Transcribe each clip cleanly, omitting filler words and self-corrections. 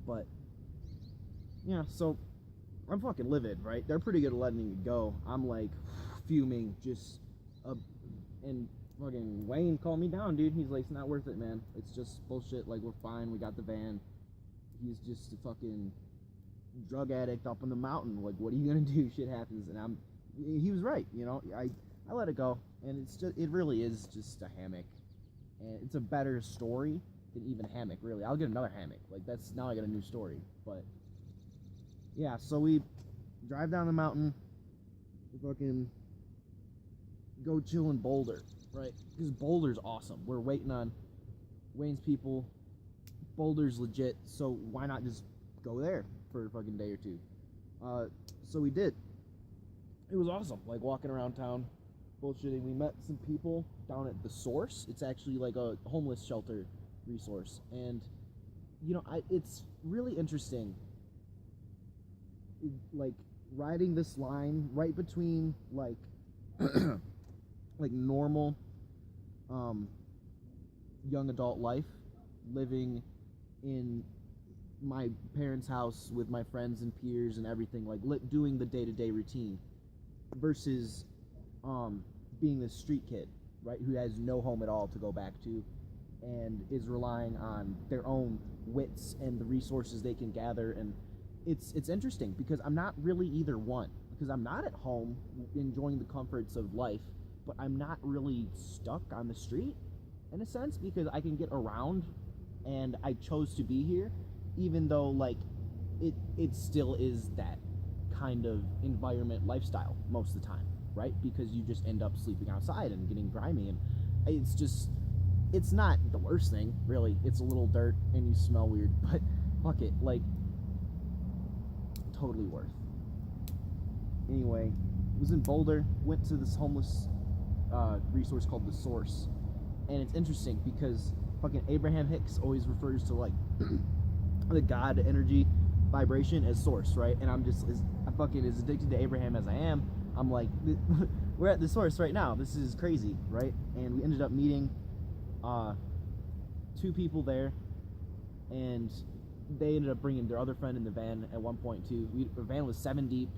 But yeah, so I'm fucking livid, right? They're pretty good at letting it go. I'm like fuming, just and fucking Wayne called me down, dude. He's like, it's not worth it, man. It's just bullshit. Like, we're fine. We got the van. He's just a fucking drug addict up in the mountain. Like, what are you gonna do? Shit happens. And he was right, you know. I let it go, and it really is just a hammock, and it's a better story than even a hammock, really. I'll get another hammock. Like, now I got a new story. But yeah, so we drive down the mountain, we fucking go chill in Boulder, right? Because Boulder's awesome. We're waiting on Wayne's people. Boulder's legit, so why not just go there for a fucking day or two? So we did. It was awesome, like walking around town, bullshitting. We met some people down at the Source. It's actually like a homeless shelter resource, and you know, it's really interesting, like riding this line right between like like normal young adult life, living in my parents' house with my friends and peers and everything, like doing the day-to-day routine, versus being this street kid, right, who has no home at all to go back to and is relying on their own wits and the resources they can gather. And it's interesting because I'm not really either one, because I'm not at home enjoying the comforts of life, but I'm not really stuck on the street in a sense, because I can get around, and I chose to be here, even though like it still is that kind of environment lifestyle most of the time, right? Because you just end up sleeping outside and getting grimy, and it's not the worst thing, really. It's a little dirt and you smell weird, but fuck it, like, totally worth. Anyway, was in Boulder, went to this homeless resource called the Source, and it's interesting because fucking Abraham Hicks always refers to like the God energy vibration as source, right? And I'm fucking as addicted to Abraham as I am. I'm like, we're at the Source right now. This is crazy, right? And we ended up meeting two people there, and they ended up bringing their other friend in the van at one point too. The van was 7 deep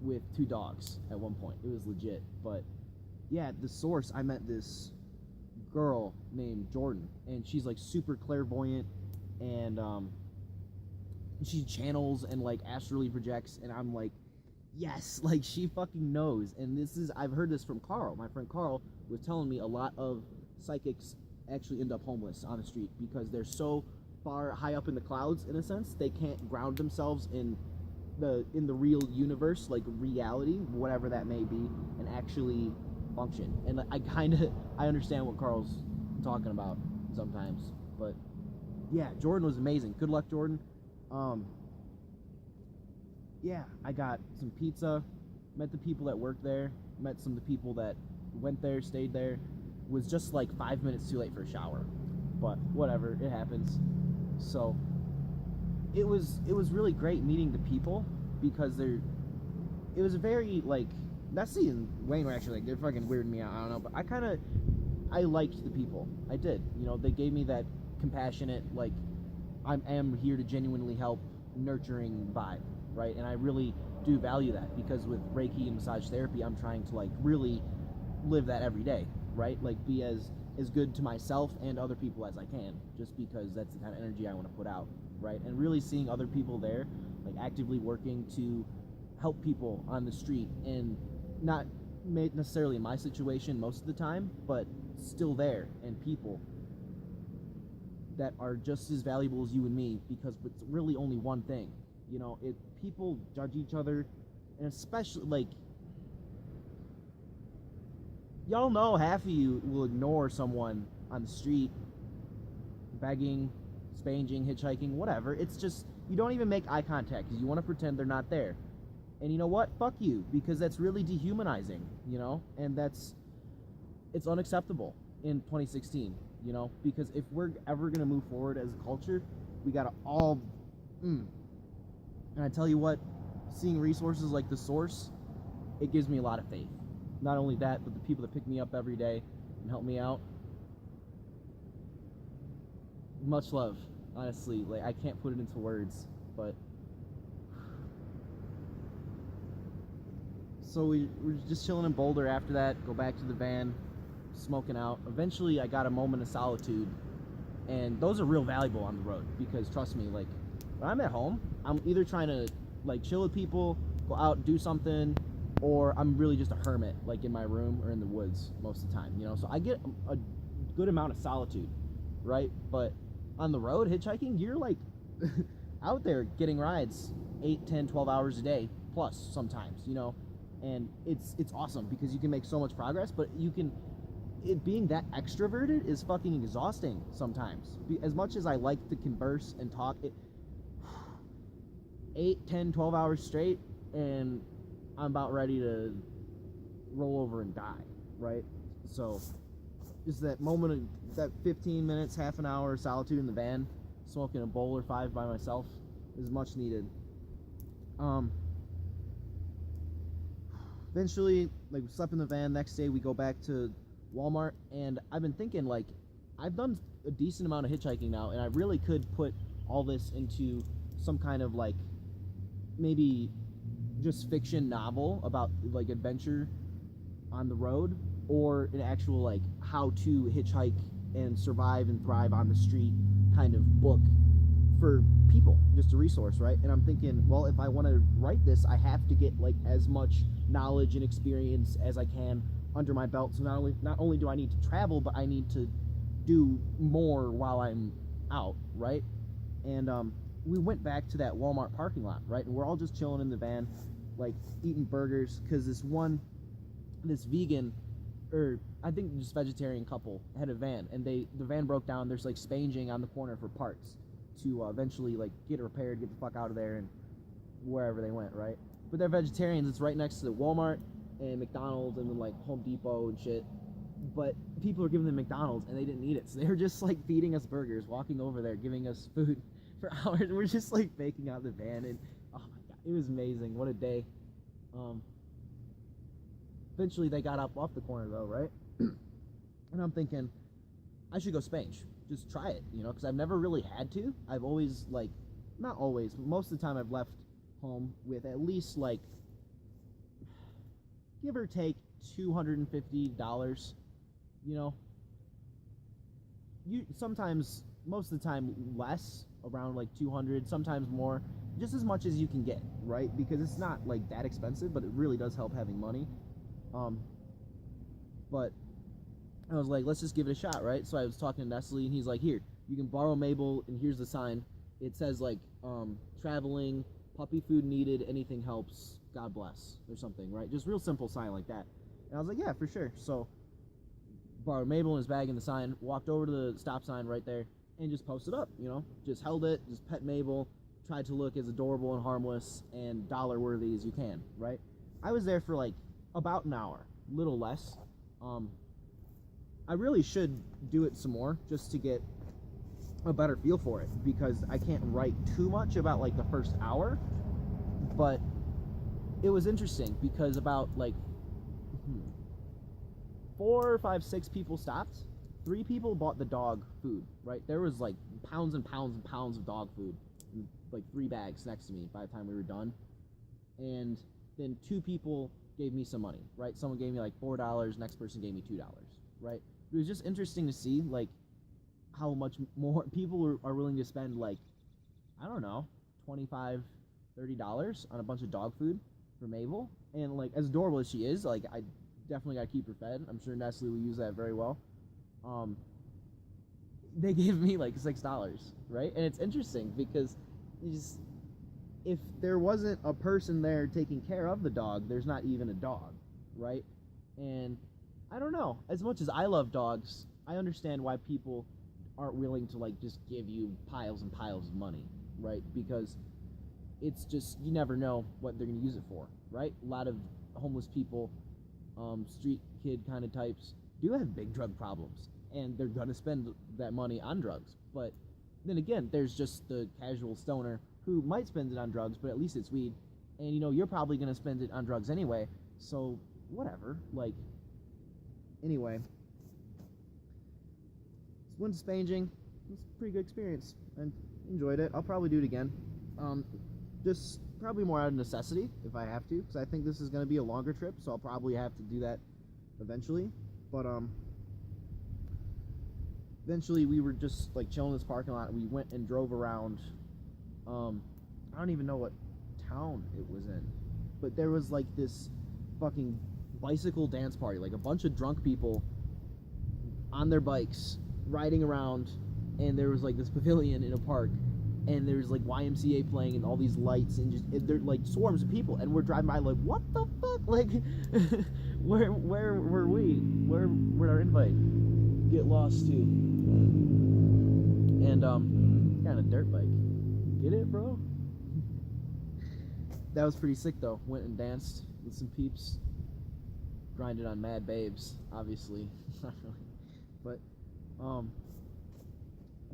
with 2 dogs at one point. It was legit. But yeah, the Source, I met this girl named Jordan, and she's like super clairvoyant, and she channels and like astrally projects, and I'm like, yes, like she fucking knows. And I've heard this from Carl. My friend Carl was telling me a lot of psychics actually end up homeless on the street because they're so far high up in the clouds, in a sense, they can't ground themselves in the real universe, like reality, whatever that may be, and actually function. And I understand what Carl's talking about sometimes. But yeah, Jordan was amazing. Good luck, Jordan. Yeah, I got some pizza, met the people that work there, met some of the people that went there, stayed there. Was just like 5 minutes too late for a shower, but whatever, it happens. So it was really great meeting the people, because it was a very like, Nessie and Wayne were actually like, they're fucking weirding me out, I don't know, but I liked the people. I did, you know, they gave me that compassionate, like, I am here to genuinely help, nurturing vibe, right? And I really do value that, because with Reiki and massage therapy, I'm trying to like really live that every day, right? Like be as good to myself and other people as I can, just because that's the kind of energy I want to put out, right? And really seeing other people there, like actively working to help people on the street, and not necessarily my situation most of the time, but still there, and people that are just as valuable as you and me, because it's really only one thing, you know. People judge each other, and especially like, y'all know half of you will ignore someone on the street, begging, spanging, hitchhiking, whatever. It's just, you don't even make eye contact because you want to pretend they're not there. And you know what? Fuck you, because that's really dehumanizing, you know? And it's unacceptable in 2016, you know? Because if we're ever going to move forward as a culture, we got to all... And I tell you what, seeing resources like the Source, it gives me a lot of faith. Not only that, but the people that pick me up every day and help me out. Much love. Honestly, like I can't put it into words, but so we're just chilling in Boulder after that, go back to the van, smoking out. Eventually I got a moment of solitude, and those are real valuable on the road because trust me, like when I'm at home, I'm either trying to like chill with people, go out, do something, or I'm really just a hermit, like in my room or in the woods most of the time, you know? So I get a good amount of solitude, right? But on the road, hitchhiking, you're like out there getting rides 8, 10, 12 hours a day plus sometimes, you know? And it's awesome because you can make so much progress, but you can, it being that extroverted is fucking exhausting sometimes. As much as I like to converse and talk, 8, 10, 12 hours straight, and I'm about ready to roll over and die, right? So just that moment of that 15 minutes, half an hour solitude in the van, smoking a bowl or 5 by myself is much needed. Eventually, like, we slept in the van. Next day we go back to Walmart, and I've been thinking, like, I've done a decent amount of hitchhiking now, and I really could put all this into some kind of like maybe just fiction novel about like adventure on the road, or an actual like how to hitchhike and survive and thrive on the street kind of book for people, just a resource, right? And I'm thinking, well, if I want to write this, I have to get like as much knowledge and experience as I can under my belt. So not only do I need to travel, but I need to do more while I'm out, right? And we went back to that Walmart parking lot, right? And we're all just chilling in the van, like eating burgers, because this vegan, or I think just vegetarian couple had a van, and the van broke down. There's like spanging on the corner for parts to eventually like get it repaired, get the fuck out of there, and wherever they went, right? But they're vegetarians. It's right next to Walmart and McDonald's and then like Home Depot and shit. But people are giving them McDonald's and they didn't eat it, so they were just like feeding us burgers, walking over there, giving us food for hours. And we're just like baking out the van, and oh my god, it was amazing. What a day. Eventually they got up off the corner though, right? And I'm thinking I should go Spange, just try it, you know, because I've never really had to. I've always, like, not always, but most of the time I've left home with at least like give or take $250, you know. You sometimes, most of the time less, around like 200, sometimes more, just as much as you can get, right? Because it's not like that expensive, but it really does help having money. But I was like, let's just give it a shot, right? So I was talking to Nestle, and he's like, here, you can borrow Mabel, and here's the sign. It says like traveling, puppy food needed, anything helps, God bless, or something, right? Just real simple sign like that. And I was like, yeah, for sure. So borrowed Mabel and his bag and the sign, walked over to the stop sign right there, and just posted up, you know, just held it, just pet Mabel, tried to look as adorable and harmless and dollar worthy as you can, right? I was there for like about an hour, little less. I really should do it some more just to get a better feel for it, because I can't write too much about like the first hour, but it was interesting because about like 4, 5, 6 people stopped. 3 people bought the dog food, right? There was like pounds and pounds and pounds of dog food, like 3 bags next to me by the time we were done. And then 2 people gave me some money, right? Someone gave me like $4, next person gave me $2, right? It was just interesting to see like how much more people are willing to spend, like, I don't know, $25, $30 on a bunch of dog food for Mabel. And like, as adorable as she is, like, I definitely gotta keep her fed. I'm sure Nestle will use that very well. They gave me like $6, right? And it's interesting because if there wasn't a person there taking care of the dog, there's not even a dog, right? And I don't know, as much as I love dogs, I understand why people aren't willing to like just give you piles and piles of money, right? Because it's just, you never know what they're going to use it for, right? A lot of homeless people, street kid kind of types, do have big drug problems, and they're going to spend that money on drugs. But then again, there's just the casual stoner who might spend it on drugs, but at least it's weed, and you know, you're probably going to spend it on drugs anyway, so whatever. Like, anyway, went to Spanging. It was a pretty good experience. and enjoyed it. I'll probably do it again. Just probably more out of necessity if I have to, because I think this is going to be a longer trip, so I'll probably have to do that eventually. But eventually we were just like chilling in this parking lot. We went and drove around. I don't even know what town it was in, but there was like this fucking bicycle dance party, like a bunch of drunk people on their bikes riding around, and there was like this pavilion in a park, and there's like YMCA playing and all these lights, and just they're like swarms of people, and we're driving by like, what the fuck, like where were we, where'd our invite get lost to? And kind of dirt bike, get it, bro? That was pretty sick though. Went and danced with some peeps, grinded on mad babes, obviously. But what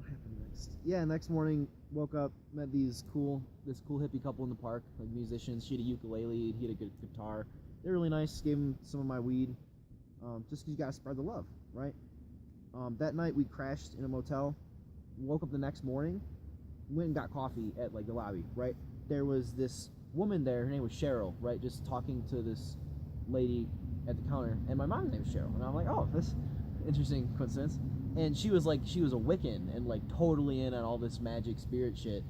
happened next? Yeah, next morning woke up, met this cool hippie couple in the park, like musicians. She had a ukulele, he had a good guitar. They're really nice. Gave him some of my weed, just because you gotta spread the love, right? That night we crashed in a motel. Woke up the next morning, went and got coffee at like the lobby, right? There was this woman there, her name was Cheryl, right? Just talking to this lady at the counter, and my mom's name was Cheryl, and I'm like, oh, this interesting coincidence. And she was a Wiccan and like totally in on all this magic spirit shit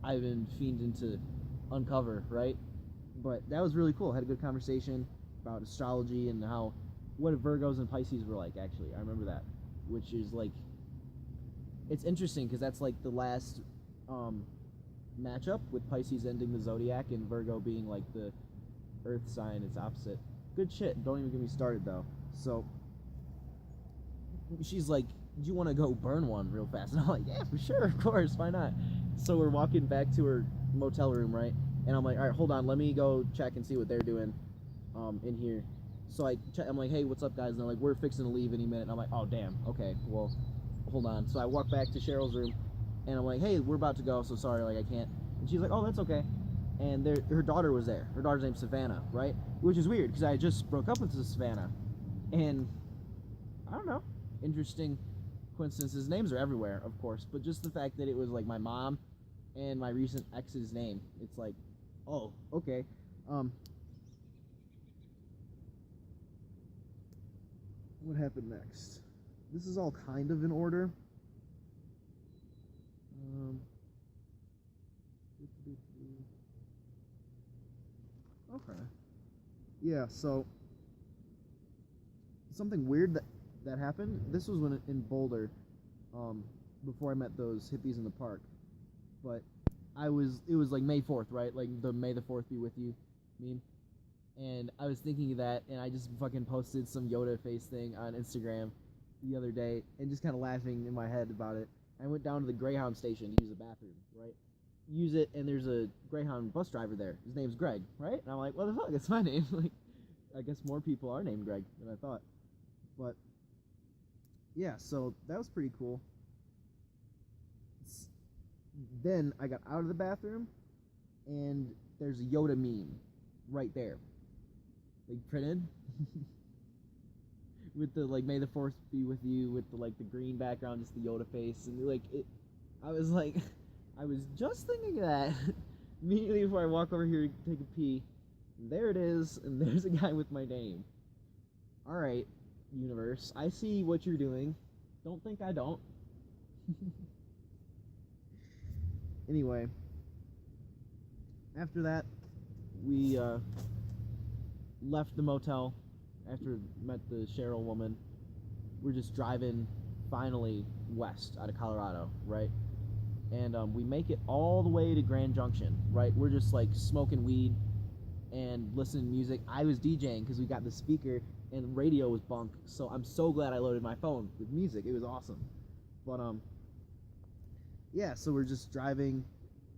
I've been fiending to uncover, right? But that was really cool. Had a good conversation about astrology and how what Virgos and Pisces were like. Actually, I remember that, which is like, it's interesting because that's like the last matchup, with Pisces ending the zodiac and Virgo being like the earth sign, its opposite. Good shit. Don't even get me started though. So she's like, do you want to go burn one real fast? And I'm like, yeah, for sure, of course, why not? So we're walking back to her motel room, right? And I'm like, all right, hold on, let me go check and see what they're doing in here. So I'm like, hey, what's up, guys? And they're like, we're fixing to leave any minute. And I'm like, oh, damn, okay, well, hold on. So I walk back to Cheryl's room, and I'm like, hey, we're about to go, so sorry, like, I can't. And she's like, oh, that's okay. And her daughter was there. Her daughter's name's Savannah, right? Which is weird, because I just broke up with Savannah. And I don't know, interesting coincidences. Names are everywhere, of course, but just the fact that it was like my mom and my recent ex's name, it's like, oh, okay. What happened next? This is all kind of in order. Okay. Yeah, so something weird that happened. This was when in Boulder, before I met those hippies in the park. But it was like May 4th, right? Like the May the 4th be with you meme. And I was thinking of that, and I just fucking posted some Yoda face thing on Instagram the other day, and just kind of laughing in my head about it. I went down to the Greyhound station to use a bathroom, right? Use it, and there's a Greyhound bus driver there. His name's Greg, right? And I'm like, what the fuck? It's my name. Like, I guess more people are named Greg than I thought. But yeah, so that was pretty cool. Then I got out of the bathroom, and there's a Yoda meme right there, like printed with the like May the 4th be with you, with the like the green background, just the Yoda face, and like it. I was just thinking of that immediately before I walk over here to take a pee. And there it is, and there's a guy with my name. All right, universe, I see what you're doing. Don't think I don't. Anyway, after that, we left the motel after met the Cheryl woman. We're just driving finally west out of Colorado, right? And we make it all the way to Grand Junction, right? We're just like smoking weed and listening to music. I was DJing because we got the speaker and the radio was bunk, so I'm so glad I loaded my phone with music. It was awesome. But yeah, so we're just driving,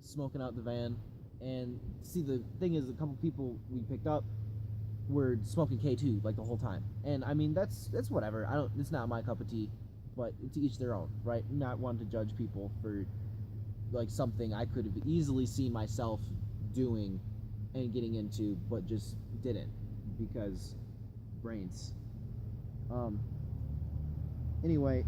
smoking out the van, and see, the thing is, a couple people we picked up were smoking K2 like the whole time. And I mean, that's whatever. It's not my cup of tea, but to each their own, right? Not one to judge people for like something I could have easily seen myself doing and getting into, but just didn't because brains. Anyway,